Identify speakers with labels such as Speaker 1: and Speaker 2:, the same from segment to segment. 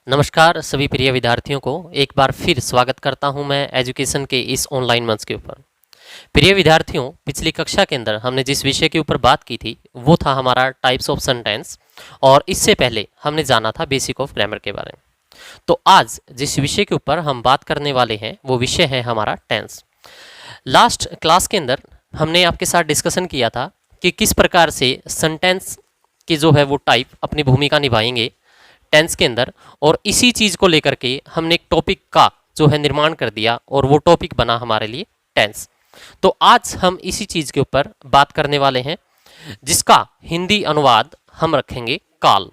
Speaker 1: नमस्कार सभी प्रिय विद्यार्थियों को एक बार फिर स्वागत करता हूं मैं एजुकेशन के इस ऑनलाइन मंच के ऊपर। प्रिय विद्यार्थियों, पिछली कक्षा के अंदर हमने जिस विषय के ऊपर बात की थी वो था हमारा टाइप्स ऑफ सेंटेंस, और इससे पहले हमने जाना था बेसिक ऑफ ग्रामर के बारे में। तो आज जिस विषय के ऊपर हम बात करने वाले हैं वो विषय है हमारा टेंस। लास्ट क्लास के अंदर हमने आपके साथ डिस्कशन किया था कि किस प्रकार से सेंटेंस की जो है वो टाइप अपनी भूमिका निभाएंगे टेंस के अंदर, और इसी चीज़ को लेकर के हमने एक टॉपिक का जो है निर्माण कर दिया और वो टॉपिक बना हमारे लिए टेंस। तो आज हम इसी चीज़ के ऊपर बात करने वाले हैं जिसका हिंदी अनुवाद हम रखेंगे काल।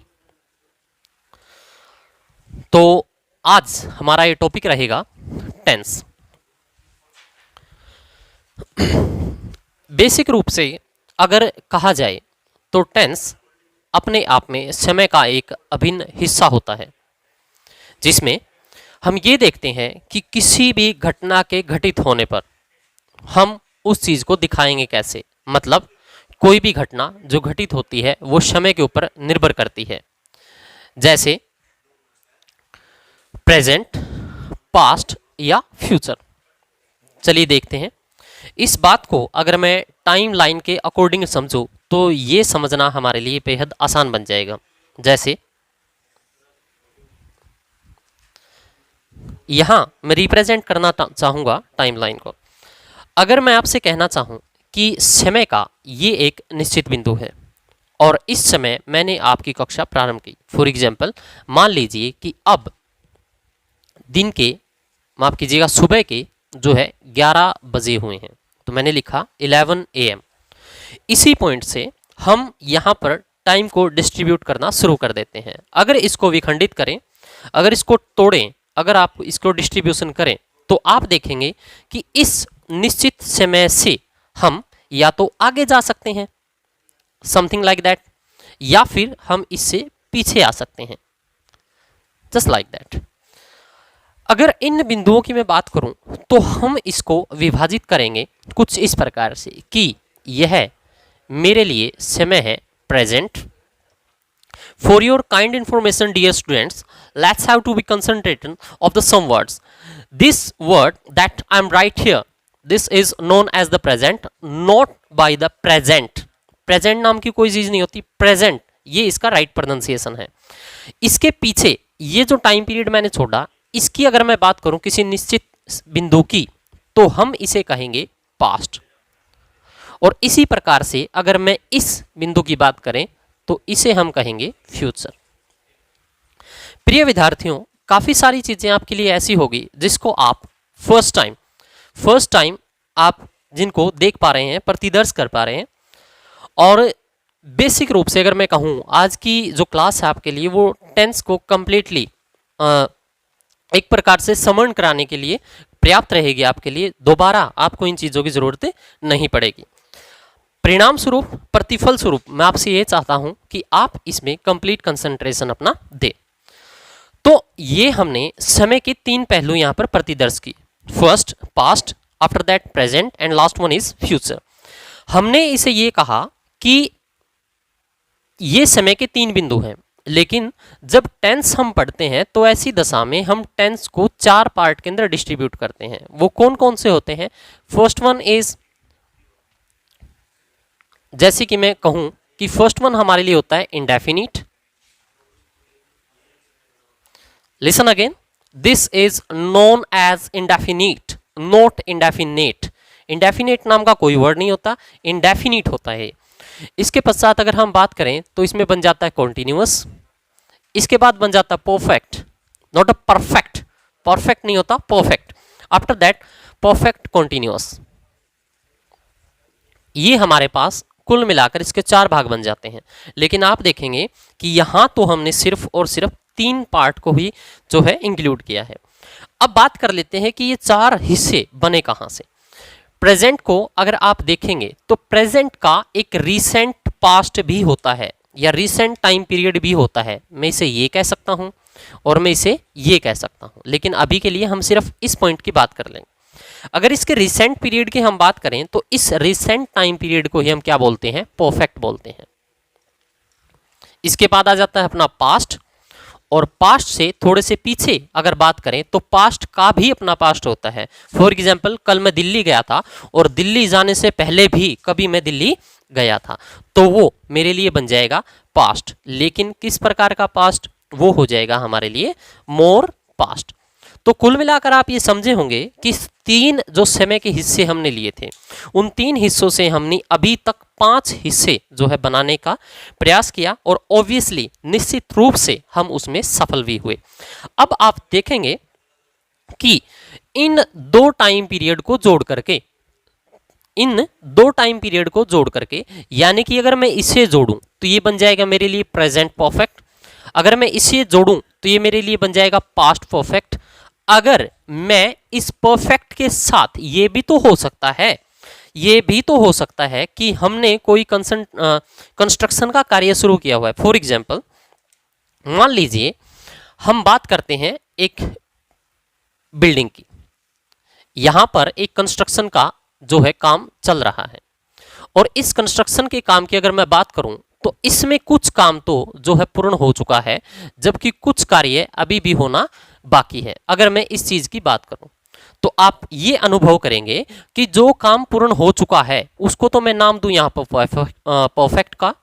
Speaker 1: तो आज हमारा ये टॉपिक रहेगा टेंस। बेसिक रूप से अगर कहा जाए तो टेंस अपने आप में समय का एक अभिन्न हिस्सा होता है, जिसमें हम ये देखते हैं कि किसी भी घटना के घटित होने पर हम उस चीज़ को दिखाएंगे कैसे। मतलब कोई भी घटना जो घटित होती है वो समय के ऊपर निर्भर करती है, जैसे प्रेजेंट, पास्ट या फ्यूचर। चलिए देखते हैं। इस बात को अगर मैं टाइम लाइन के अकॉर्डिंग समझूं तो ये समझना हमारे लिए बेहद आसान बन जाएगा। जैसे यहां मैं रिप्रेजेंट करना चाहूंगा टाइम लाइन को। अगर मैं आपसे कहना चाहूं कि समय का ये एक निश्चित बिंदु है और इस समय मैंने आपकी कक्षा प्रारंभ की। फॉर एग्जाम्पल मान लीजिए कि अब दिन के, माफ कीजिएगा, सुबह के जो है 11 बजे हुए हैं, तो मैंने लिखा 11 AM। इसी पॉइंट से हम यहाँ पर टाइम को डिस्ट्रीब्यूट करना शुरू कर देते हैं। अगर इसको विखंडित करें, अगर इसको तोड़ें, अगर आप इसको डिस्ट्रीब्यूशन करें तो आप देखेंगे कि इस निश्चित समय से हम या तो आगे जा सकते हैं, समथिंग लाइक दैट, या फिर हम इससे पीछे आ सकते हैं, जस्ट लाइक दैट। अगर इन बिंदुओं की मैं बात करूं तो हम इसको विभाजित करेंगे कुछ इस प्रकार से कि यह मेरे लिए समय है present. For your kind information dear students, let's have to be concentrated of the some words. This word that I am right here, this is known as the present, not by the present. Present नाम की कोई चीज नहीं होती, present ये इसका right pronunciation है। इसके पीछे ये जो टाइम पीरियड मैंने छोड़ा, इसकी अगर मैं बात करूं किसी निश्चित बिंदु की, तो हम इसे कहेंगे पास्ट। और इसी प्रकार से अगर मैं इस बिंदु की बात करें तो इसे हम कहेंगे फ्यूचर। प्रिय विद्यार्थियों, काफी सारी चीजें आपके लिए ऐसी होगी जिसको आप फर्स्ट टाइम आप जिनको देख पा रहे हैं, प्रतिदर्श कर पा रहे हैं। और बेसिक रूप से अगर मैं कहूं आज की जो क्लास है आपके लिए वो टेंस को कंप्लीटली एक प्रकार से समरण कराने के लिए पर्याप्त रहेगी आपके लिए। दोबारा आपको इन चीज़ों की ज़रूरत नहीं पड़ेगी। परिणाम स्वरूप, प्रतिफल स्वरूप मैं आपसे ये चाहता हूं कि आप इसमें कंप्लीट कंसंट्रेशन अपना दें। तो ये हमने समय के 3 पहलू यहां पर प्रतिदर्श की। First past, after that present and last one is future. हमने इसे ये कहा कि ये समय के 3 बिंदु हैं, लेकिन जब टेंस हम पढ़ते हैं तो ऐसी दशा में हम टेंस को 4 पार्ट के अंदर डिस्ट्रीब्यूट करते हैं। वो कौन कौन से होते हैं? फर्स्ट वन इज, जैसे कि मैं कहूं कि फर्स्ट वन हमारे लिए होता है indefinite. Listen again, this is known as indefinite, not indefinite. Indefinite नाम का कोई वर्ड नहीं होता, इंडेफिनिट होता है। इसके पश्चात अगर हम बात करें तो इसमें बन जाता है कॉन्टिन्यूअस। इसके बाद बन जाता है perfect, not a perfect, perfect नहीं होता, perfect. After that perfect continuous. ये हमारे पास कुल मिलाकर इसके 4 भाग बन जाते हैं। लेकिन आप देखेंगे कि यहां तो हमने सिर्फ और सिर्फ 3 पार्ट को ही जो है इंक्लूड किया है। अब बात कर लेते हैं कि ये 4 हिस्से बने कहां से। प्रेजेंट को अगर आप देखेंगे तो प्रेजेंट का एक रीसेंट पास्ट भी होता है या रीसेंट टाइम पीरियड भी होता है। मैं इसे ये कह सकता हूं और मैं इसे ये कह सकता हूं, लेकिन अभी के लिए हम सिर्फ इस पॉइंट की बात कर लेंगे। अगर इसके रिसेंट पीरियड की हम बात करें तो इस रिसेंट टाइम पीरियड को ही हम क्या बोलते हैं? परफेक्ट बोलते हैं। इसके बाद आ जाता है अपना पास्ट, और पास्ट से थोड़े से पीछे अगर बात करें तो पास्ट का भी अपना पास्ट होता है। फॉर एग्जाम्पल, कल मैं दिल्ली गया था और दिल्ली जाने से पहले भी कभी मैं दिल्ली गया था, तो वो मेरे लिए बन जाएगा पास्ट। लेकिन किस प्रकार का पास्ट? वो हो जाएगा हमारे लिए मोर पास्ट। तो कुल मिलाकर आप ये समझे होंगे कि तीन जो समय के हिस्से हमने लिए थे, उन तीन हिस्सों से हमने अभी तक 5 हिस्से जो है बनाने का प्रयास किया और ऑब्वियसली निश्चित रूप से हम उसमें सफल भी हुए। अब आप देखेंगे कि इन दो टाइम पीरियड को जोड़ करके यानी कि अगर मैं इसे जोड़ूं तो ये बन जाएगा मेरे लिए प्रेजेंट परफेक्ट, अगर मैं इसे जोड़ूं तो ये मेरे लिए बन जाएगा पास्ट परफेक्ट, अगर मैं इस परफेक्ट के साथ ये भी तो हो सकता है कि हमने कोई कंस्ट्रक्शन का कार्य शुरू किया हुआ है। फॉर एग्जाम्पल, मान लीजिए हम बात करते हैं एक बिल्डिंग की, यहां पर एक कंस्ट्रक्शन का जो है काम चल रहा है और इस कंस्ट्रक्शन के काम की अगर मैं बात करूं तो इसमें कुछ काम तो जो है पूर्ण हो चुका है, जबकि कुछ कार्य अभी भी होना बाकी है। अगर मैं इस चीज की बात करूं तो आप ये अनुभव करेंगे कि जो काम पूर्ण हो चुका है उसको तो मैं नाम दूं यहां पर परफेक्ट का,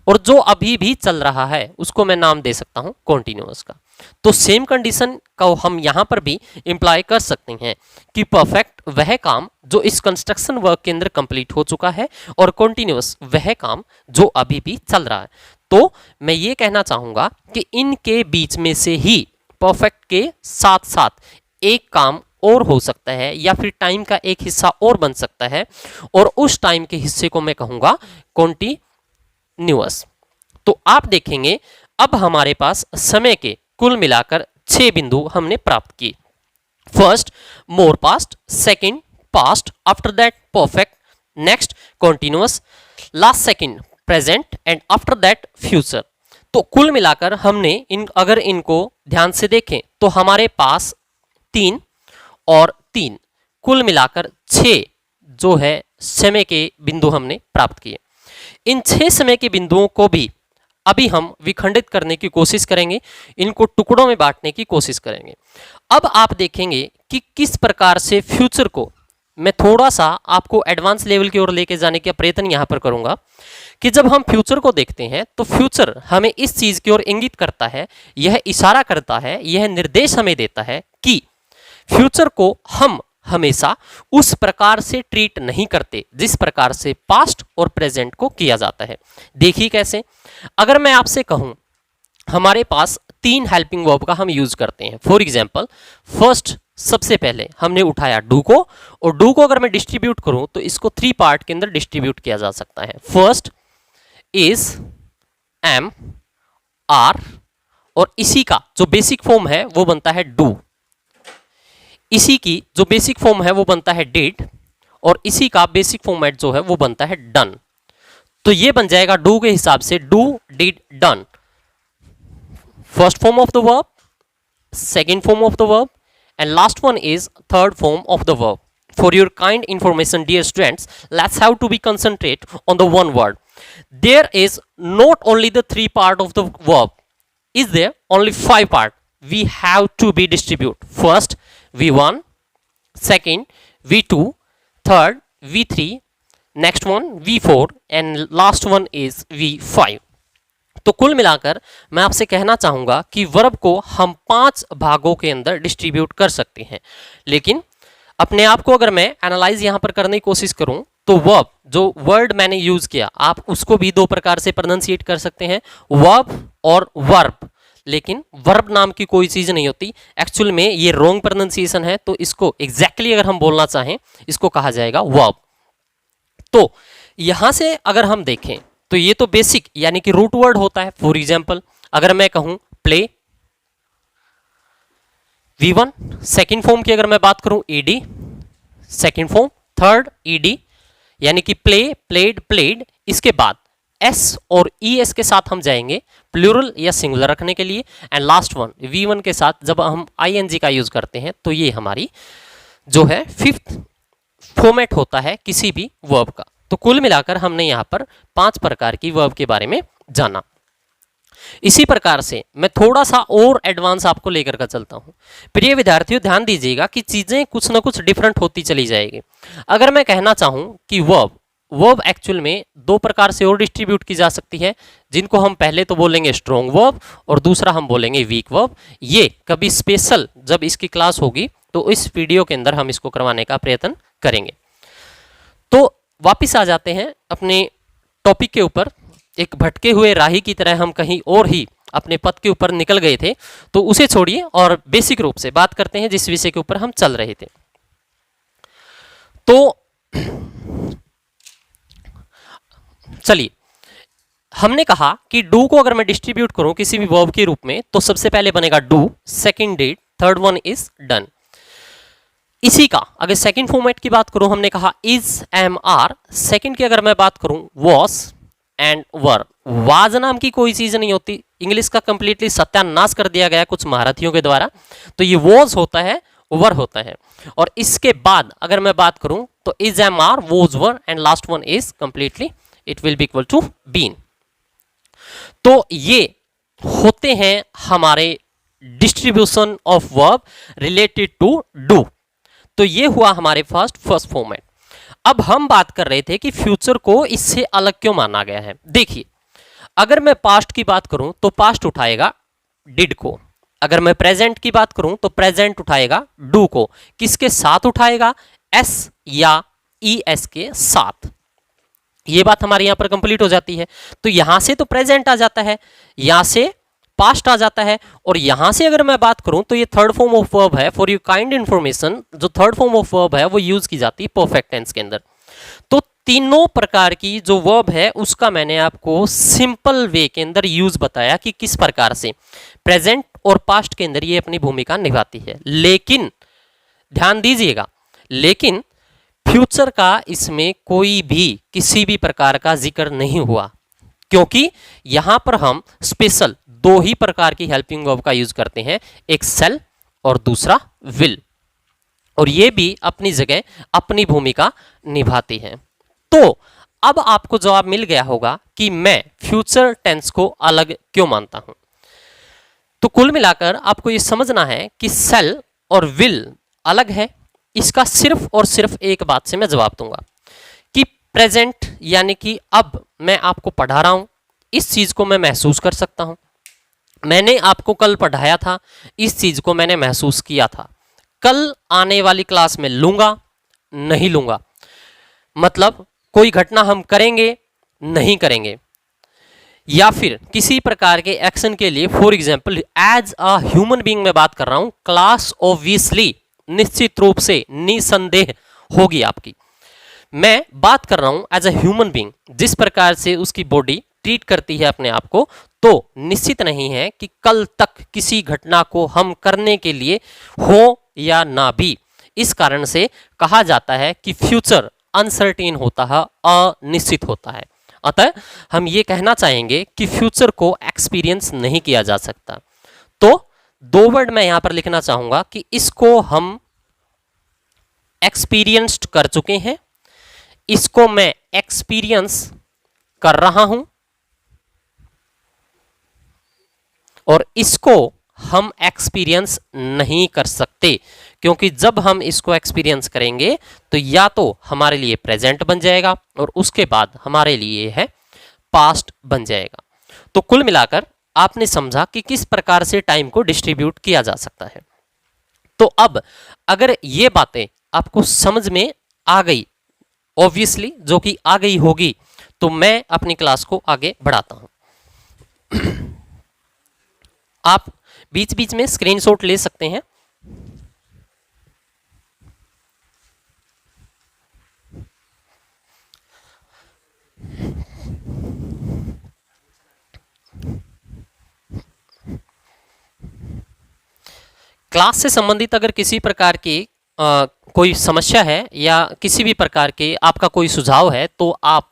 Speaker 1: और जो अभी भी चल रहा है उसको मैं नाम दे सकता हूं कॉन्टिन्यूअस का। तो सेम कंडीशन का हम यहां पर भी इंप्लाई कर सकते हैं कि परफेक्ट वह काम जो इस कंस्ट्रक्शन वर्क के अंदर कंप्लीट हो चुका है और कॉन्टिन्यूअस वह काम जो अभी भी चल रहा है। तो मैं ये कहना चाहूंगा कि इनके बीच में से ही परफेक्ट के साथ साथ एक काम और हो सकता है या फिर टाइम का एक हिस्सा और बन सकता है, और उस टाइम के हिस्से को मैं कहूंगा कॉन्टिन्यूअस। तो आप देखेंगे अब हमारे पास समय के कुल मिलाकर 6 बिंदु हमने प्राप्त किए। First more past, second past, after that perfect, next continuous, last second present and after that future. तो कुल मिलाकर हमने अगर इनको ध्यान से देखें तो हमारे पास 3 और 3 कुल मिलाकर 6 जो है समय के बिंदु हमने प्राप्त किए। इन 6 समय के बिंदुओं को भी अभी हम विखंडित करने की कोशिश करेंगे, इनको टुकड़ों में बांटने की कोशिश करेंगे। अब आप देखेंगे कि किस प्रकार से फ्यूचर को मैं थोड़ा सा आपको एडवांस लेवल की ओर लेके जाने का प्रयत्न यहां पर करूंगा कि जब हम फ्यूचर को देखते हैं तो फ्यूचर हमें इस चीज की ओर इंगित करता है, यह इशारा करता है, यह निर्देश हमें देता है कि फ्यूचर को हम हमेशा उस प्रकार से ट्रीट नहीं करते जिस प्रकार से पास्ट और प्रेजेंट को किया जाता है। देखिए कैसे, अगर मैं आपसे कहूं हमारे पास 3 हेल्पिंग वर्ब का हम यूज करते हैं। फॉर एग्जाम्पल, फर्स्ट सबसे पहले हमने उठाया डू को, और डू को अगर मैं डिस्ट्रीब्यूट करूं तो इसको 3 पार्ट के अंदर डिस्ट्रीब्यूट किया जा सकता है। फर्स्ट इज, एम, आर, और इसी का जो बेसिक फॉर्म है वो बनता है डू, इसी की जो बेसिक फॉर्म है वो बनता है डिड, और इसी का बेसिक फॉर्मेट जो है वो बनता है डन। तो ये बन जाएगा डू के हिसाब से do, did, done, first form of the verb, second form of the verb, and last one is third form of the verb. For your kind information, dear students, let's have to be concentrate on the one word. There is not only the 3 part of the verb, is there only 5 part. We have to be distribute. First V1, second V2, third V3, next one V4, and last one is V5. तो कुल मिलाकर मैं आपसे कहना चाहूंगा कि verb को हम 5 भागों के अंदर डिस्ट्रीब्यूट कर सकते हैं, लेकिन अपने आप को अगर मैं एनालाइज यहां पर करने की कोशिश करूं तो वर्ब जो वर्ड मैंने यूज किया आप उसको भी 2 प्रकार से प्रोनाउंसिएट कर सकते हैं, वर्ब और वर्ब। लेकिन वर्ब नाम की कोई चीज नहीं होती, एक्चुअल में ये रॉन्ग प्रोनाउंसिएशन है, तो इसको एग्जैक्टली अगर हम बोलना चाहें इसको कहा जाएगा वर्ब। तो यहां से अगर हम देखें तो ये तो बेसिक यानी कि रूट वर्ड होता है। फॉर एग्जाम्पल, अगर मैं कहूं प्ले, V1, सेकेंड फॉर्म की अगर मैं बात करूं ED, second form, third ED यानी कि प्ले, प्लेड, प्लेड, इसके बाद एस और ES के साथ हम जाएंगे प्लूरल या सिंगुलर रखने के लिए, एंड लास्ट वन V1 के साथ जब हम ING का यूज करते हैं तो ये हमारी जो है 5th फॉर्मेट होता है किसी भी वर्ब का। तो कुल मिलाकर हमने यहां पर 5 प्रकार की वर्ब के बारे में जाना। इसी प्रकार से मैं थोड़ा सा और एडवांस आपको लेकर का चलता हूं। प्रिय विद्यार्थियों, ध्यान दीजिएगा कि चीजें कुछ ना कुछ डिफरेंट होती चली जाएगी। अगर मैं कहना चाहूं कि वर्ब एक्चुअल में दो प्रकार से और डिस्ट्रीब्यूट की जा सकती है, जिनको हम पहले तो बोलेंगे स्ट्रॉन्ग वर्ब और दूसरा हम बोलेंगे वीक वर्ब। ये कभी स्पेशल जब इसकी क्लास होगी तो इस वीडियो के अंदर हम इसको करवाने का प्रयत्न करेंगे। तो वापिस आ जाते हैं अपने टॉपिक के ऊपर। एक भटके हुए राही की तरह हम कहीं और ही अपने पथ के ऊपर निकल गए थे, तो उसे छोड़िए और बेसिक रूप से बात करते हैं जिस विषय के ऊपर हम चल रहे थे। तो चलिए, हमने कहा कि डू को अगर मैं डिस्ट्रीब्यूट करूं किसी भी वर्ब के रूप में तो सबसे पहले बनेगा do, second did, third one is done. इसी का अगर सेकंड फॉर्मेट की बात करूं, हमने कहा इज, एम, आर। सेकंड की अगर मैं बात करूं वॉस एंड वर। वाज नाम की कोई चीज नहीं होती, इंग्लिश का कंप्लीटली सत्यानाश कर दिया गया कुछ महारथियों के द्वारा। तो ये वॉज होता है, वर होता है। और इसके बाद अगर मैं बात करूं तो is, am, are, was, were and last one is completely it will be equal to been. तो ये होते हैं हमारे distribution of verb related to do. तो ये हुआ हमारे फर्स्ट फॉर्मेट। अब हम बात कर रहे थे कि फ्यूचर को इससे अलग क्यों माना गया है। देखिए, अगर मैं पास्ट की बात करूं तो पास्ट उठाएगा डिड को, अगर मैं प्रेजेंट की बात करूं तो प्रेजेंट उठाएगा डू को। किसके साथ उठाएगा? एस या ई एस के साथ। ये बात हमारे यहां पर कंप्लीट हो जाती है। तो यहां से तो प्रेजेंट आ जाता है, यहां से पास्ट आ जाता है, और यहां से अगर मैं बात करूं तो ये थर्ड फॉर्म ऑफ वर्ब है। फॉर यू काइंड इंफॉर्मेशन, जो थर्ड फॉर्म ऑफ वर्ब है वो यूज की जाती है परफेक्ट टेंस के अंदर। तो तीनों प्रकार की जो वर्ब है उसका मैंने आपको सिंपल वे के अंदर यूज बताया कि किस प्रकार से प्रेजेंट और पास्ट के अंदर ये अपनी भूमिका निभाती है। लेकिन ध्यान दीजिएगा, लेकिन फ्यूचर का इसमें कोई भी किसी भी प्रकार का जिक्र नहीं हुआ, क्योंकि यहां पर हम स्पेशल दो ही प्रकार की हेल्पिंग वर्ब का यूज करते हैं, एक सेल और दूसरा विल, और ये भी अपनी जगह अपनी भूमिका निभाती हैं। तो अब आपको जवाब मिल गया होगा कि मैं फ्यूचर टेंस को अलग क्यों मानता हूं। तो कुल मिलाकर आपको यह समझना है कि सेल और विल अलग है। इसका सिर्फ और सिर्फ एक बात से मैं जवाब दूंगा कि प्रेजेंट यानी कि अब मैं आपको पढ़ा रहा हूं, इस चीज को मैं महसूस कर सकता हूं। मैंने आपको कल पढ़ाया था, इस चीज को मैंने महसूस किया था। कल आने वाली क्लास में लूंगा, नहीं लूंगा, मतलब कोई घटना हम करेंगे, नहीं करेंगे, या फिर किसी प्रकार के एक्शन के लिए, for example as a human being मैं बात कर रहा हूं, क्लास ऑब्वियसली निश्चित रूप से निसंदेह होगी आपकी। मैं बात कर रहा हूं एज अ ह्यूमन बीइंग, जिस प्रकार से उसकी बॉडी ट्रीट करती है अपने आप को, तो निश्चित नहीं है कि कल तक किसी घटना को हम करने के लिए हो या ना भी। इस कारण से कहा जाता है कि फ्यूचर अनसर्टेन होता है, अनिश्चित होता है। अतः हम ये कहना चाहेंगे कि फ्यूचर को एक्सपीरियंस नहीं किया जा सकता। तो दो वर्ड मैं यहां पर लिखना चाहूंगा कि इसको हम एक्सपीरियंस्ड कर चुके हैं, इसको मैं एक्सपीरियंस कर रहा हूं, और इसको हम एक्सपीरियंस नहीं कर सकते, क्योंकि जब हम इसको एक्सपीरियंस करेंगे तो या तो हमारे लिए प्रेजेंट बन जाएगा और उसके बाद हमारे लिए है पास्ट बन जाएगा। तो कुल मिलाकर आपने समझा कि किस प्रकार से टाइम को डिस्ट्रीब्यूट किया जा सकता है। तो अब अगर ये बातें आपको समझ में आ गई, ऑब्वियसली जो कि आ गई होगी, तो मैं अपनी क्लास को आगे बढ़ाता हूं। आप बीच बीच में स्क्रीनशॉट ले सकते हैं। क्लास से संबंधित अगर किसी प्रकार की कोई समस्या है या किसी भी प्रकार के आपका कोई सुझाव है, तो आप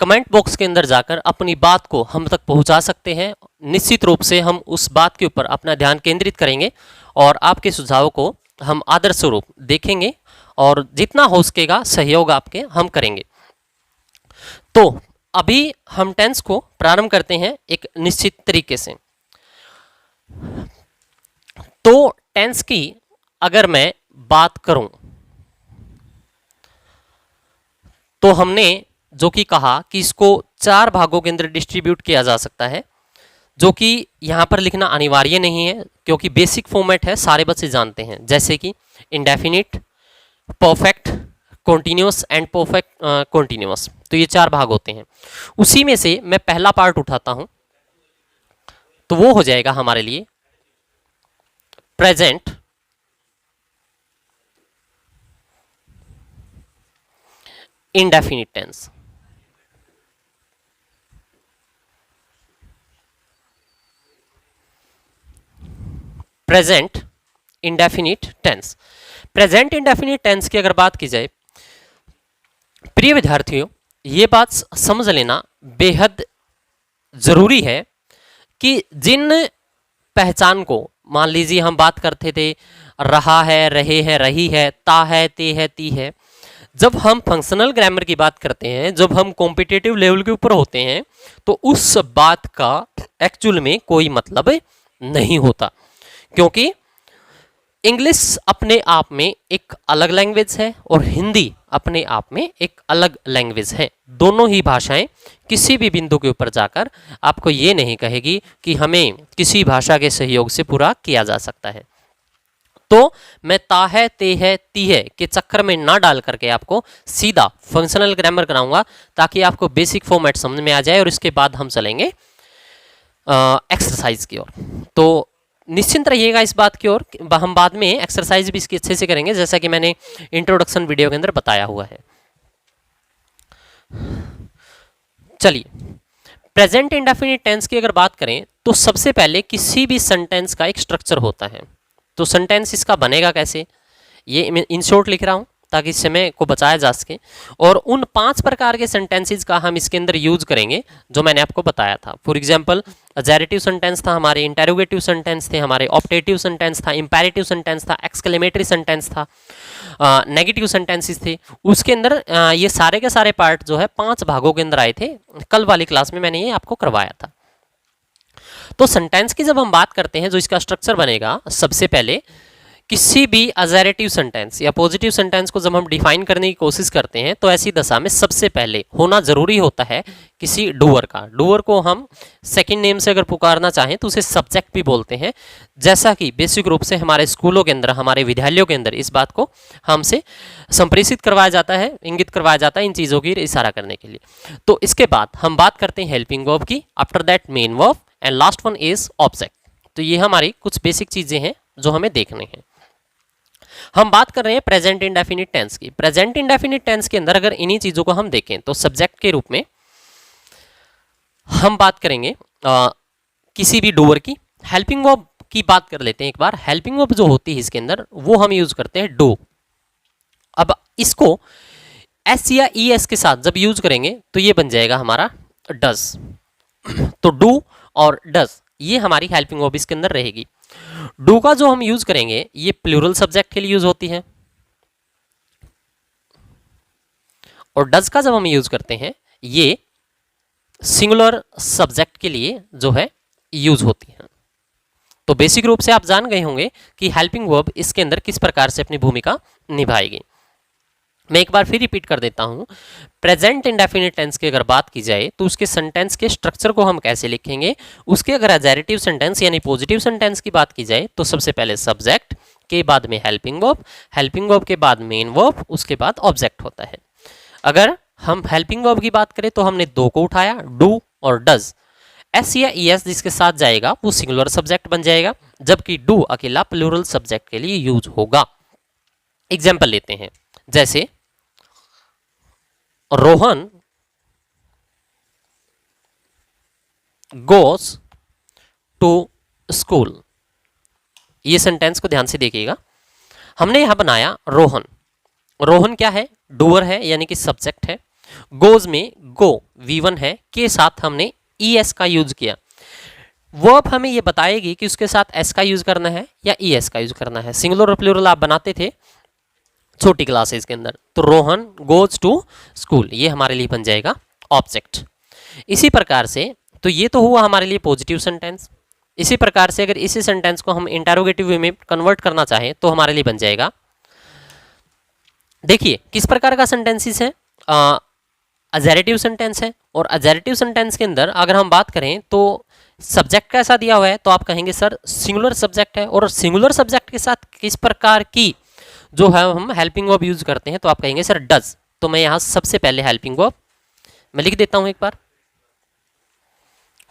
Speaker 1: कमेंट बॉक्स के अंदर जाकर अपनी बात को हम तक पहुंचा सकते हैं। निश्चित रूप से हम उस बात के ऊपर अपना ध्यान केंद्रित करेंगे और आपके सुझाव को हम आदर स्वरूप देखेंगे और जितना हो सकेगा सहयोग आपके हम करेंगे। तो अभी हम टेंस को प्रारंभ करते हैं एक निश्चित तरीके से। तो टेंस की अगर मैं बात करूं तो हमने जो कि कहा कि इसको 4 भागों के अंदर डिस्ट्रीब्यूट किया जा सकता है, जो कि यहाँ पर लिखना अनिवार्य नहीं है क्योंकि बेसिक फॉर्मेट है, सारे बच्चे जानते हैं, जैसे कि indefinite, perfect, continuous and perfect continuous. तो ये 4 भाग होते हैं। उसी में से मैं पहला पार्ट उठाता हूं तो वो हो जाएगा हमारे लिए present indefinite tense. Present indefinite tense. Present indefinite tense की अगर बात की जाए, प्रिय विद्यार्थियों, ये बात समझ लेना बेहद जरूरी है कि जिन पहचान को, मान लीजिए हम बात करते थे रहा है, रहे हैं, रही है, ता है, ते है, ती है, जब हम फंक्शनल ग्रामर की बात करते हैं, जब हम कॉम्पिटिटिव लेवल के ऊपर होते हैं, तो उस बात का एक्चुअल में कोई मतलब नहीं होता, क्योंकि इंग्लिश अपने आप में एक अलग लैंग्वेज है और हिंदी अपने आप में एक अलग लैंग्वेज है। दोनों ही भाषाएं किसी भी बिंदु के ऊपर जाकर आपको ये नहीं कहेगी कि हमें किसी भाषा के सहयोग से पूरा किया जा सकता है। तो मैं ता है, ते है, ती है के चक्कर में ना डाल करके आपको सीधा फंक्शनल ग्रामर कराऊंगा, ताकि आपको बेसिक फॉर्मेट समझ में आ जाए और इसके बाद हम चलेंगे एक्सरसाइज की ओर। तो निश्चिंत रहिएगा इस बात की ओर, हम बाद में एक्सरसाइज भी इसकी अच्छे से करेंगे, जैसा कि मैंने इंट्रोडक्शन वीडियो के अंदर बताया हुआ है। चलिए, प्रेजेंट इंडेफिनिट टेंस की अगर बात करें तो सबसे पहले किसी भी सेंटेंस का एक स्ट्रक्चर होता है। तो सेंटेंस इसका बनेगा कैसे, ये मैं इन शॉर्ट लिख रहा हूं ताकि समय को बचाया जा सके। और उन 5 प्रकार के सेंटेंसेस का हम इसके अंदर यूज करेंगे जो मैंने आपको बताया था। फॉर एग्जांपल, अजेरेटिव सेंटेंस था हमारे, इंटेरोगेटिव सेंटेंस थे हमारे, ऑप्टेटिव सेंटेंस था, इंपेरेटिव सेंटेंस था, एक्सक्लेमेटरी सेंटेंस था, नेगेटिव सेंटेंसेस थे। उसके अंदर ये सारे के सारे पार्ट जो है 5 भागों के अंदर आए थे। कल वाली क्लास में मैंने ये आपको करवाया था। तो सेंटेंस की जब हम बात करते हैं, जो इसका स्ट्रक्चर बनेगा, सबसे पहले किसी भी अजेरेटिव सेंटेंस या पॉजिटिव सेंटेंस को जब हम डिफाइन करने की कोशिश करते हैं, तो ऐसी दशा में सबसे पहले होना जरूरी होता है किसी डूअर का। डूअर को हम सेकंड नेम से अगर पुकारना चाहें तो उसे सब्जेक्ट भी बोलते हैं, जैसा कि बेसिक रूप से हमारे स्कूलों के अंदर, हमारे विद्यालयों के अंदर इस बात को हमसे संप्रेषित करवाया जाता है, इंगित करवाया जाता है इन चीज़ों की इशारा करने के लिए। तो इसके बाद हम बात करते हैं हेल्पिंग वर्ब की, after that main verb and last one is object. तो ये हमारी कुछ बेसिक चीज़ें हैं जो हमें देखने हैं। हम बात कर रहे हैं प्रेजेंट इंडेफिनिट टेंस की। प्रेजेंट इंडेफिनिट टेंस के अंदर अगर इन्हीं चीजों को हम देखें तो सब्जेक्ट के रूप में हम बात करेंगे किसी भी डूअर की। हेल्पिंग वर्ब की बात कर लेते हैं एक बार। हेल्पिंग वर्ब जो होती है इसके अंदर, वो हम यूज करते हैं डू। अब इसको एस या ई एस के साथ जब यूज करेंगे तो ये बन जाएगा हमारा डज। तो डू और डज ये हमारी हेल्पिंग वर्ब इसके अंदर रहेगी। डू का जो हम यूज करेंगे ये प्लूरल सब्जेक्ट के लिए यूज होती है, और डज का जब हम यूज करते हैं ये सिंगुलर सब्जेक्ट के लिए जो है यूज होती है। तो बेसिक रूप से आप जान गए होंगे कि हेल्पिंग वर्ब इसके अंदर किस प्रकार से अपनी भूमिका निभाएगी। मैं एक बार फिर रिपीट कर देता हूं। प्रेजेंट इंडेफिनिट टेंस की अगर बात की जाए तो उसके सेंटेंस के स्ट्रक्चर को हम कैसे लिखेंगे। उसके अगर अजेरेटिव सेंटेंस यानी पॉजिटिव सेंटेंस की बात की जाए तो सबसे पहले सब्जेक्ट के बाद में हेल्पिंग वर्ब, हेल्पिंग वर्ब के बाद मेन वर्ब, उसके बाद ऑब्जेक्ट होता है। अगर हम हेल्पिंग वर्ब की बात करें तो हमने 2 को उठाया, डू और डज। एस या ई एस जिसके साथ जाएगा वो सिंगुलर सब्जेक्ट बन जाएगा, जबकि डू अकेला प्लूरल सब्जेक्ट के लिए यूज होगा। एग्जाम्पल लेते हैं, जैसे रोहन गोज टू स्कूल। ये सेंटेंस को ध्यान से देखिएगा। हमने यहां बनाया रोहन। रोहन क्या है, डूअर है यानी कि सब्जेक्ट है। गोज में गो V1 है, के साथ हमने ES का यूज किया। वर्ब हमें ये बताएगी कि उसके साथ S का यूज करना है या ES का यूज करना है। सिंगुलर और प्लूरल आप बनाते थे छोटी क्लासेस के अंदर। तो रोहन गोज टू स्कूल ये हमारे लिए बन जाएगा ऑब्जेक्ट। इसी प्रकार से तो ये तो हुआ हमारे लिए पॉजिटिव सेंटेंस। इसी प्रकार से अगर इसी सेंटेंस को हम इंटरोगेटिव वे में कन्वर्ट करना चाहें तो हमारे लिए बन जाएगा, देखिए किस प्रकार का सेंटेंसेस है, अजेरेटिव सेंटेंस है। और अजेरेटिव सेंटेंस के अंदर अगर हम बात करें तो सब्जेक्ट कैसा दिया हुआ है, तो आप कहेंगे सर सिंगुलर सब्जेक्ट है। और सिंगुलर सब्जेक्ट के साथ किस प्रकार की जो है हम हेल्पिंग वर्ब यूज करते हैं, तो आप कहेंगे सर डज। तो मैं यहां सबसे पहले हेल्पिंग वर्ब मैं लिख देता हूं एक बार,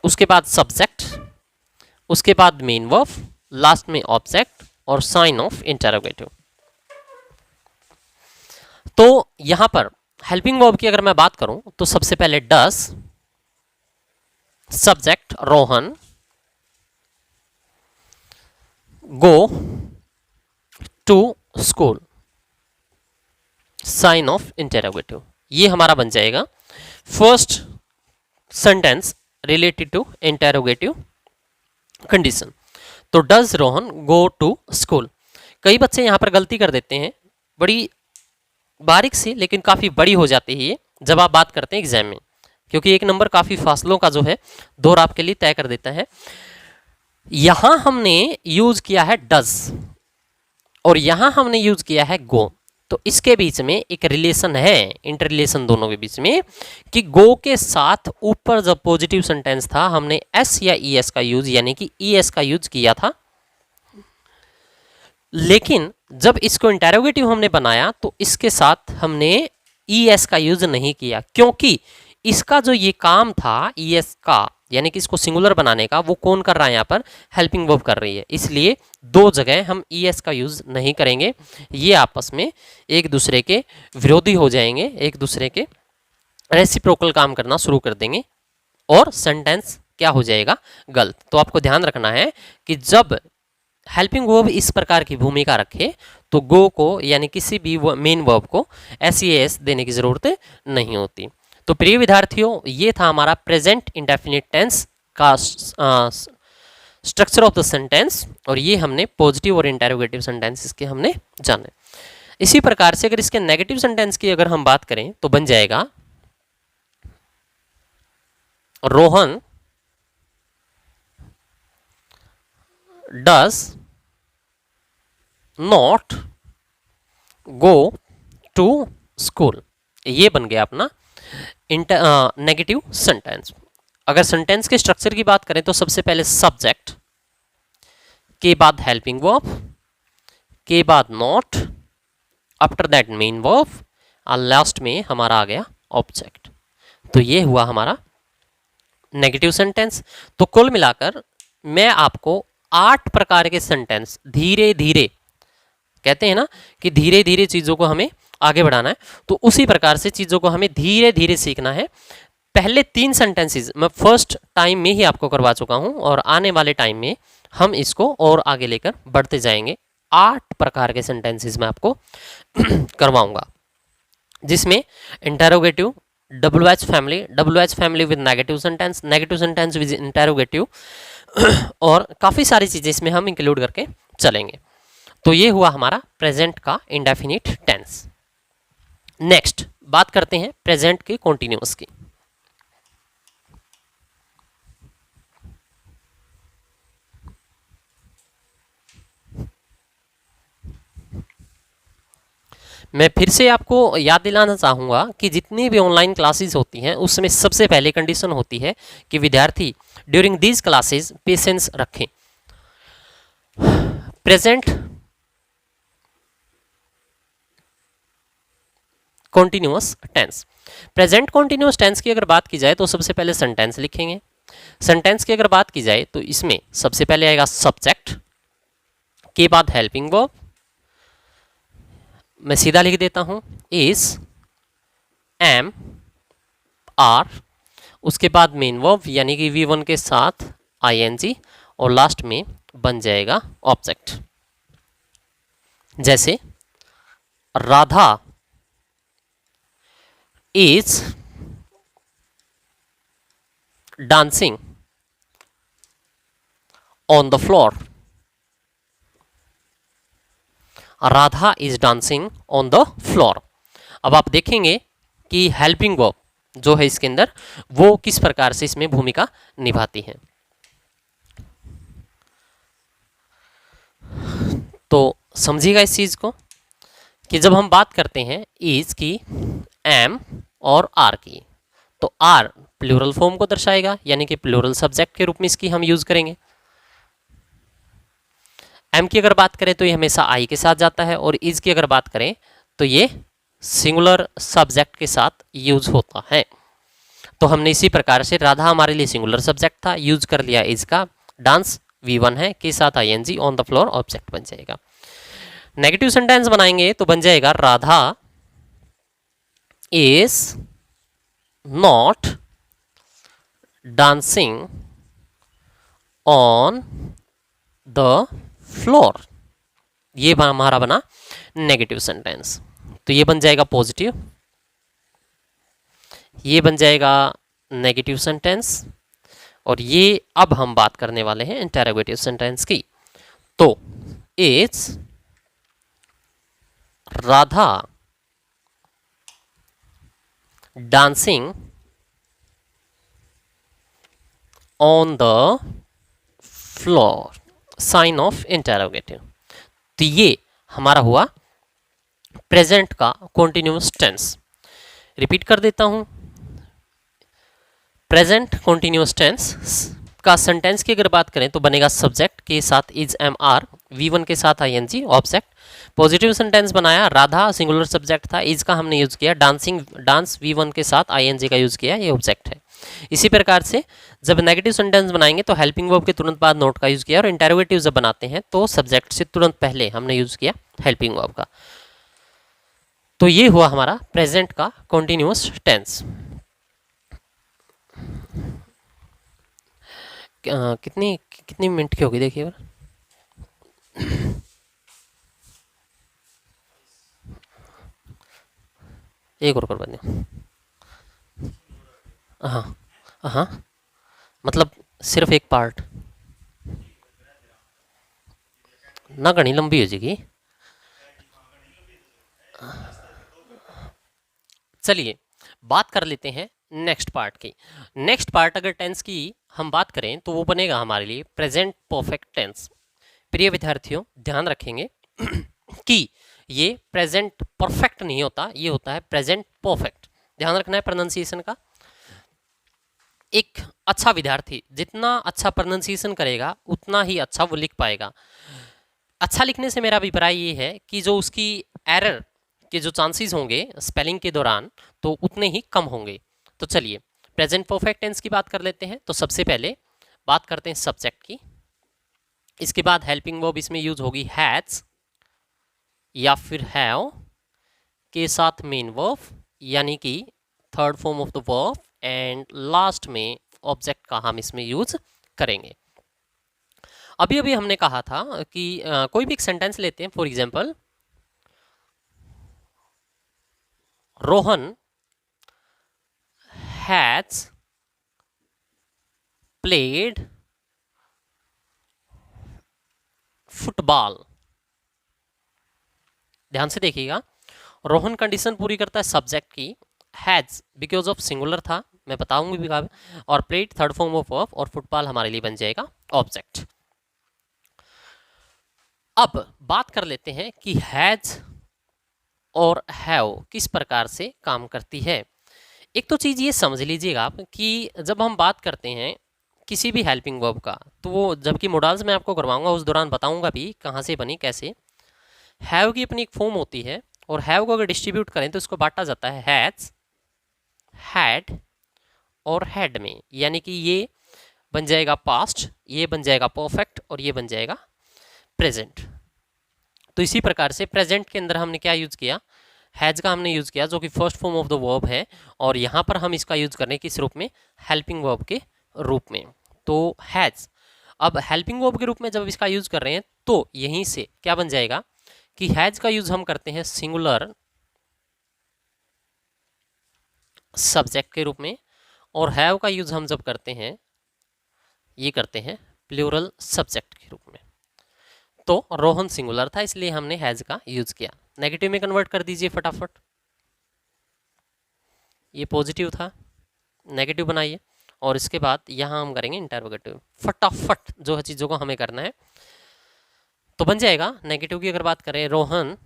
Speaker 1: उसके बाद सब्जेक्ट, उसके बाद मेन वर्ब, लास्ट में ऑब्जेक्ट और साइन ऑफ इंटरोगेटिव। तो यहां पर हेल्पिंग वर्ब की अगर मैं बात करूं तो सबसे पहले does, subject Rohan, go to school, sign of interrogative. ये हमारा बन जाएगा first sentence related to interrogative condition. तो does Rohan go to school. कई बच्चे यहां पर गलती कर देते हैं, बड़ी बारीक सी लेकिन काफी बड़ी हो जाती है ये जब आप बात करते हैं एग्जाम में, क्योंकि एक नंबर काफी फासलों का जो है दौर आपके लिए तय कर देता है। यहां हमने यूज किया है डज और यहां हमने यूज किया है गो, तो इसके बीच में एक रिलेशन है, इंटर रिलेशन दोनों के बीच में, कि गो के साथ ऊपर जब पॉजिटिव सेंटेंस था हमने एस या ई एस का यूज यानी कि ई एस का यूज किया था, लेकिन जब इसको इंटेरोगेटिव हमने बनाया तो इसके साथ हमने ई एस का यूज नहीं किया, क्योंकि इसका जो ये काम था ई एस का यानी कि इसको सिंगुलर बनाने का, वो कौन कर रहा है यहाँ पर, हेल्पिंग वर्ब कर रही है। इसलिए दो जगह हम ई एस का यूज नहीं करेंगे, ये आपस में एक दूसरे के विरोधी हो जाएंगे, एक दूसरे के रेसिप्रोकल काम करना शुरू कर देंगे और सेंटेंस क्या हो जाएगा, गलत। तो आपको ध्यान रखना है कि जब हेल्पिंग वर्ब इस प्रकार की भूमिका रखे तो गो को यानी किसी भी मेन वर्ब को एस ई एस देने की जरूरत नहीं होती। तो प्रिय विद्यार्थियों, ये था हमारा प्रेजेंट इंडेफिनिट टेंस का स्ट्रक्चर ऑफ द सेंटेंस, और ये हमने पॉजिटिव और इंटेरोगेटिव सेंटेंसेस के हमने जाने। इसी प्रकार से अगर इसके नेगेटिव सेंटेंस की अगर हम बात करें तो बन जाएगा Rohan does not go to school. ये बन गया अपना नेगेटिव सेंटेंस। अगर सेंटेंस के स्ट्रक्चर की बात करें तो सबसे पहले सब्जेक्ट के बाद हेल्पिंग वर्ब के बाद not, after that main verb और लास्ट में हमारा आ गया ऑब्जेक्ट। तो ये हुआ हमारा नेगेटिव सेंटेंस। तो कुल मिलाकर मैं आपको 8 प्रकार के सेंटेंस धीरे धीरे, कहते हैं ना कि धीरे धीरे चीज़ों को हमें आगे बढ़ाना है, तो उसी प्रकार से चीज़ों को हमें धीरे धीरे सीखना है। पहले 3 सेंटेंसेस मैं फर्स्ट टाइम में ही आपको करवा चुका हूं और आने वाले टाइम में हम इसको और आगे लेकर बढ़ते जाएंगे। 8 प्रकार के सेंटेंसेस मैं आपको करवाऊंगा, जिसमें interrogative, W H family with negative sentence with interrogative और काफ़ी सारी चीज़ें इसमें हम इंक्लूड करके चलेंगे। तो ये हुआ हमारा प्रेजेंट का इंडेफिनिट टेंस। नेक्स्ट बात करते हैं प्रेजेंट के कॉन्टिन्यूअस की। मैं फिर से आपको याद दिलाना चाहूँगा कि जितनी भी ऑनलाइन क्लासेस होती हैं उसमें सबसे पहले कंडीशन होती है कि विद्यार्थी ड्यूरिंग दीज क्लासेस पेशेंस रखें। Present continuous tense, present continuous tense की अगर बात की जाए तो सबसे पहले सेंटेंस लिखेंगे। सेंटेंस की अगर बात की जाए तो इसमें सबसे पहले आएगा सब्जेक्ट के बाद हेल्पिंग वर्ब, मैं सीधा लिख देता हूं इज, एम, आर, उसके बाद मेन वर्ब यानी कि V1 के साथ ING और लास्ट में बन जाएगा ऑब्जेक्ट। जैसे Radha is dancing on the floor, Radha is dancing on the floor. अब आप देखेंगे कि हेल्पिंग वर्ब जो है इसके अंदर, वो किस प्रकार से इसमें भूमिका निभाती हैं। तो समझिएगा इस चीज को कि जब हम बात करते हैं इज की, एम और आर की, तो आर प्लूरल फॉर्म को दर्शाएगा, यानी कि प्लूरल सब्जेक्ट के रूप में इसकी हम यूज करेंगे। एम की अगर बात करें तो ये हमेशा आई के साथ जाता है, और इज की अगर बात करें तो ये सिंगुलर सब्जेक्ट के साथ यूज होता है। तो हमने इसी प्रकार से, राधा हमारे लिए सिंगुलर सब्जेक्ट था, यूज कर लिया इज का, डांस V1 है के साथ I N G, on the floor object बन जाएगा। नेगेटिव सेंटेंस बनाएंगे तो बन जाएगा Radha is not dancing on the floor. ये हमारा बना नेगेटिव सेंटेंस। तो ये बन जाएगा पॉजिटिव, ये बन जाएगा नेगेटिव सेंटेंस, और ये अब हम बात करने वाले हैं इंटरोगेटिव सेंटेंस की। तो is Radha dancing on the floor, sign of interrogative. तो ये हमारा हुआ प्रेजेंट का कॉन्टिन्यूअस टेंस। रिपीट कर देता हूं, प्रेजेंट कॉन्टिन्यूअस टेंस का सेंटेंस की अगर बात करें तो बनेगा सब्जेक्ट के साथ इज एम आर, V1 के साथ आईएनजी ऑब्जेक्ट। पॉजिटिव सेंटेंस बनाया, राधा सिंगुलर सब्जेक्ट था, इज का हमने यूज किया, डांसिंग डांस V1 के साथ आईएनजी का यूज किया, ये ऑब्जेक्ट है। इसी प्रकार से जब नेगेटिव सेंटेंस बनाएंगे तो हेल्पिंग वर्ब के तुरंत बाद नोट का यूज किया, और इंटरोगेटिव जब बनाते हैं तो सब्जेक्ट से तुरंत पहले हमने यूज किया हेल्पिंग वर्ब का। तो ये हुआ हमारा प्रेजेंट का कॉन्टिन्यूअस टेंस। कितनी कितनी मिनट की होगी देखिए। एक और कर बने। हाँ हाँ, मतलब सिर्फ एक पार्ट ना, घनी लंबी हो जाएगी। चलिए बात कर लेते हैं नेक्स्ट पार्ट की। नेक्स्ट पार्ट अगर टेंस की हम बात करें तो वो बनेगा हमारे लिए प्रेजेंट परफेक्ट टेंस। प्रिय विद्यार्थियों ध्यान रखेंगे कि ये प्रेजेंट परफेक्ट नहीं होता, ये होता है प्रेजेंट परफेक्ट। ध्यान रखना है प्रोनाउंसिएशन का। एक अच्छा विद्यार्थी जितना अच्छा प्रोनाउंसिएशन करेगा उतना ही अच्छा वो लिख पाएगा। अच्छा लिखने से मेरा अभिप्राय ये है कि जो उसकी एरर के जो चांसेस होंगे स्पेलिंग के दौरान तो उतने ही कम होंगे। तो चलिए प्रेजेंट परफेक्ट टेंस की बात कर लेते हैं। तो सबसे पहले बात करते हैं सब्जेक्ट की, इसके बाद हेल्पिंग वर्ब इसमें यूज होगी हैज या फिर हैव के साथ मेन वर्ब, यानी कि third form of the verb, and last में ऑब्जेक्ट का हम इसमें यूज करेंगे। अभी अभी हमने कहा था कि कोई भी एक सेंटेंस लेते हैं, for example Rohan has played football. ध्यान से देखिएगा, रोहन कंडीशन पूरी करता है सब्जेक्ट की, हैज बिकॉज ऑफ सिंगुलर था, मैं बताऊंगी भी कब, और played third form of verb, और फुटबॉल हमारे लिए बन जाएगा ऑब्जेक्ट। अब बात कर लेते हैं कि हैज और हैव किस प्रकार से काम करती है। एक तो चीज़ ये समझ लीजिएगा आप कि जब हम बात करते हैं किसी भी हेल्पिंग वर्ब का, तो वो जबकि मॉडल्स मैं आपको करवाऊंगा उस दौरान बताऊंगा भी कहाँ से बनी कैसे। हैव की अपनी एक फॉर्म होती है, और हैव को अगर डिस्ट्रीब्यूट करें तो इसको बांटा जाता है हैज, हैड और हैड में, यानी कि ये बन जाएगा पास्ट, ये बन जाएगा परफेक्ट, और ये बन जाएगा प्रेजेंट। तो इसी प्रकार से प्रेजेंट के अंदर हमने क्या यूज किया, हैज का हमने यूज किया जो कि first form of the verb है, और यहाँ पर हम इसका यूज करने किस रूप में, हेल्पिंग वर्ब के रूप में। तो हैज, अब हेल्पिंग वर्ब के रूप में जब इसका यूज कर रहे हैं तो यहीं से क्या बन जाएगा कि हैज का यूज हम करते हैं सिंगुलर सब्जेक्ट के रूप में, और हैव का यूज हम जब करते हैं ये करते हैं प्लूरल सब्जेक्ट के रूप में। तो रोहन सिंगुलर था इसलिए हमने हैज का यूज किया। नेगेटिव में कन्वर्ट कर दीजिए फटाफट, ये पॉजिटिव था नेगेटिव बनाइए और इसके बाद यहाँ हम करेंगे इंटरोगेटिव। फटाफट जो है चीज़ों को हमें करना है। तो बन जाएगा नेगेटिव की अगर बात करें, रोहन,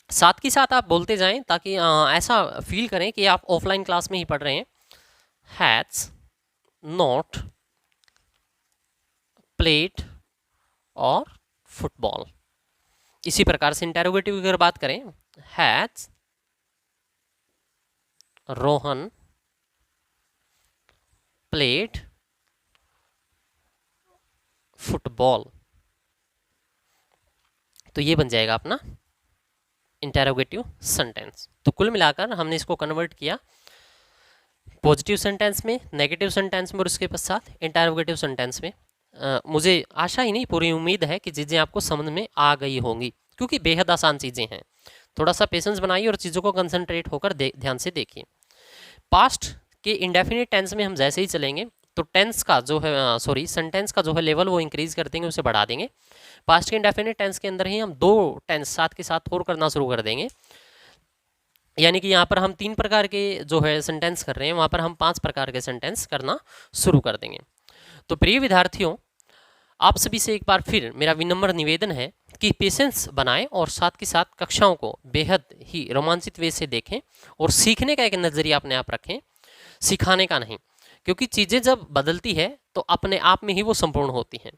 Speaker 1: साथ के साथ आप बोलते जाएं ताकि ऐसा फील करें कि आप ऑफलाइन क्लास में ही पढ़ रहे हैं। हैज़ नॉट प्लेड और फुटबॉल। इसी प्रकार से इंटेरोगेटिव की अगर बात करें, हैज रोहन प्लेड फुटबॉल। तो ये बन जाएगा अपना इंटेरोगेटिव सेंटेंस। तो कुल मिलाकर हमने इसको कन्वर्ट किया पॉजिटिव सेंटेंस में, नेगेटिव सेंटेंस में और उसके पश्चात इंटेरोगेटिव सेंटेंस में। मुझे आशा ही नहीं पूरी उम्मीद है कि चीज़ें आपको समझ में आ गई होंगी, क्योंकि बेहद आसान चीज़ें हैं। थोड़ा सा पेशेंस बनाइए और चीज़ों को कंसंट्रेट होकर ध्यान से देखिए। पास्ट के इंडेफिनिट टेंस में हम जैसे ही चलेंगे तो टेंस का जो है सेंटेंस का जो है लेवल वो इंक्रीज कर देंगे, उसे बढ़ा देंगे। पास्ट के इंडेफिनिट टेंस के अंदर ही हम 2 टेंस साथ के साथ और करना शुरू कर देंगे। यानी कि यहाँ पर हम 3 प्रकार के जो है सेंटेंस कर रहे हैं, वहाँ पर हम 5 प्रकार के सेंटेंस करना शुरू कर देंगे। तो प्रिय विद्यार्थियों, आप सभी से एक बार फिर मेरा विनम्र निवेदन है कि पेशेंस बनाएं और साथ के साथ कक्षाओं को बेहद ही रोमांचित वे से देखें और सीखने का एक नज़रिया अपने आप रखें, सिखाने का नहीं, क्योंकि चीज़ें जब बदलती है तो अपने आप में ही वो संपूर्ण होती हैं।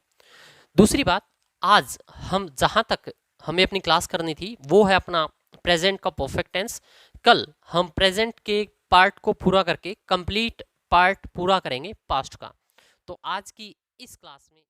Speaker 1: दूसरी बात, आज हम जहाँ तक हमें अपनी क्लास करनी थी वो है अपना प्रेजेंट का परफेक्ट टेंस। कल हम प्रेजेंट के पार्ट को पूरा करके कंप्लीट पार्ट पूरा करेंगे पास्ट का। तो आज की इस क्लास में